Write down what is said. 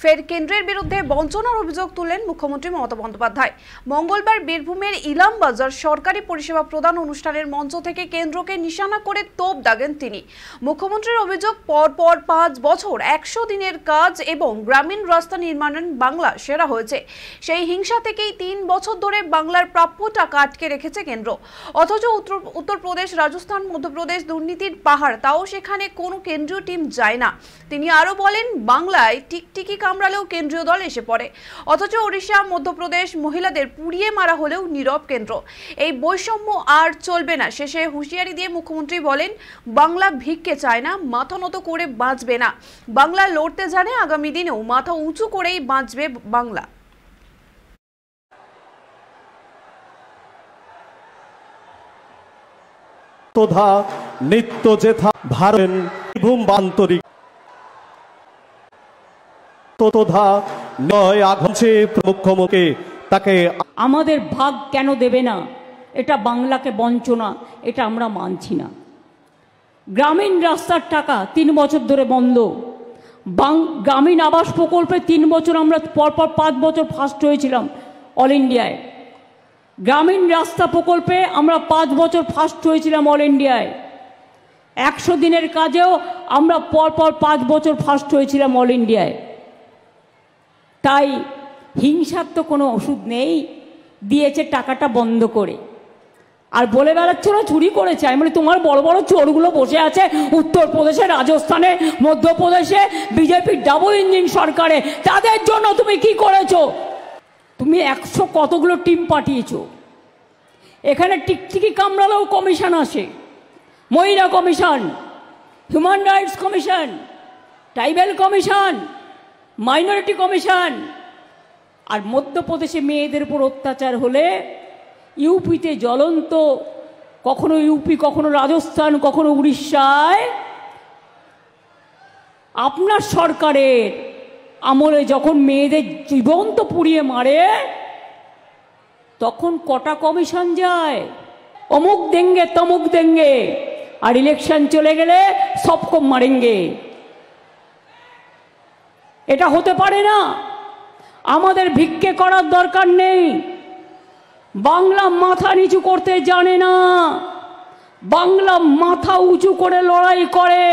ফের কেন্দ্রের বিরুদ্ধে বঞ্চনার অভিযোগ তুললেন মুখ্যমন্ত্রী মমতা বন্দ্যোপাধ্যায়। মঙ্গলবার বীরভূমের ইলামবাজার সরকারি পরিষেবা প্রদান অনুষ্ঠানের মঞ্চ থেকে কেন্দ্রকে নিশানা করে তোপ দাগেন তিনি। মুখ্যমন্ত্রীর অভিযোগ, পরপর 5 বছর 100 দিনের কাজ এবং গ্রামীণ রাস্তা নির্মাণের বাংলা সেরা হয়েছে। সেই হিংসা থেকেই 3 বছর ধরে বাংলার প্রাপ্য টাকা আটকে রেখেছে কেন্দ্র। অথচ উত্তরপ্রদেশ, রাজস্থান, মধ্যপ্রদেশ দুর্নীতির পাহাড়, তাও সেখানে কোনো কেন্দ্রীয় টিম যায় না। তিনি আরো বলেন, বাংলায় টিকটিকি কামড়ালেও কেন্দ্রীয় দল এসে পড়ে। অথচ ওড়িশা, মধ্যপ্রদেশ মহিলাদের পুড়িয়ে মারা হলেও নীরব কেন্দ্র। এই বৈষম্য আর চলবে না। শেষে হুঁশিয়ারি দিয়ে মুখ্যমন্ত্রী বলেন, বাংলা ভিক্ষে চায় না, মাথা নত করে বাঁচবে না। বাংলা লড়তে জানে, আগামী দিনেও মাথা উঁচু করেই বাঁচবে বাংলা। তোধা নিত্য যেথা ভারণ ভূম বান্তরিক তোধা নয় আগছে মুখ্যমন্ত্রী তাকে আমাদের ভাগ কেন দেবে না? এটা বাংলাকে বঞ্চনা, এটা আমরা মানছি না। গ্রামীণ রাস্তার টাকা 3 বছর ধরে বন্ধ। গ্রামীণ আবাস প্রকল্পে 3 বছর আমরা পরপর 5 বছর ফার্স্ট হয়েছিলাম অল ইন্ডিয়ায়। গ্রামীণ রাস্তা প্রকল্পে আমরা 5 বছর ফার্স্ট হয়েছিলাম অল ইন্ডিয়ায়। 100 দিনের কাজেও আমরা পরপর 5 বছর ফার্স্ট হয়েছিলাম অল ইন্ডিয়ায়। তাই হিংসার তো কোনো ওষুধ নেই, দিয়েছে টাকাটা বন্ধ করে। আর বলে বেড়াচ্ছ না চুরি করেছে। আমি বলি, তোমার বড় বড় চোরগুলো বসে আছে উত্তরপ্রদেশে, রাজস্থানে, মধ্যপ্রদেশে, বিজেপির ডাবল ইঞ্জিন সরকারে। তাদের জন্য তুমি কি করেছো? তুমি 100 কতগুলো টিম পাঠিয়েছো। এখানে টিকটিকি কামড়ালেও কমিশন আসে, মহিলা commission, human rights commission, tribal commission, minority commission. আর মধ্যপ্রদেশে মেয়েদের উপর অত্যাচার হলে ইউপিতে জ্বলন্ত, কখনো ইউপি, কখনো রাজস্থান, কখনো উড়িষ্যায় আপনার সরকারের আমলে যখন মেয়েদের জীবন্ত পুড়িয়ে মারে, তখন কটা কমিশন যায়? অমুক দেঙ্গে তমুক দেঙ্গে, আর ইলেকশন চলে গেলে সবকো মারেঙ্গে। এটা হতে পারে না। আমাদের ভিক্ষে করার দরকার নেই। বাংলা মাথা নিচু করতে জানে না, বাংলা মাথা উঁচু করে লড়াই করে।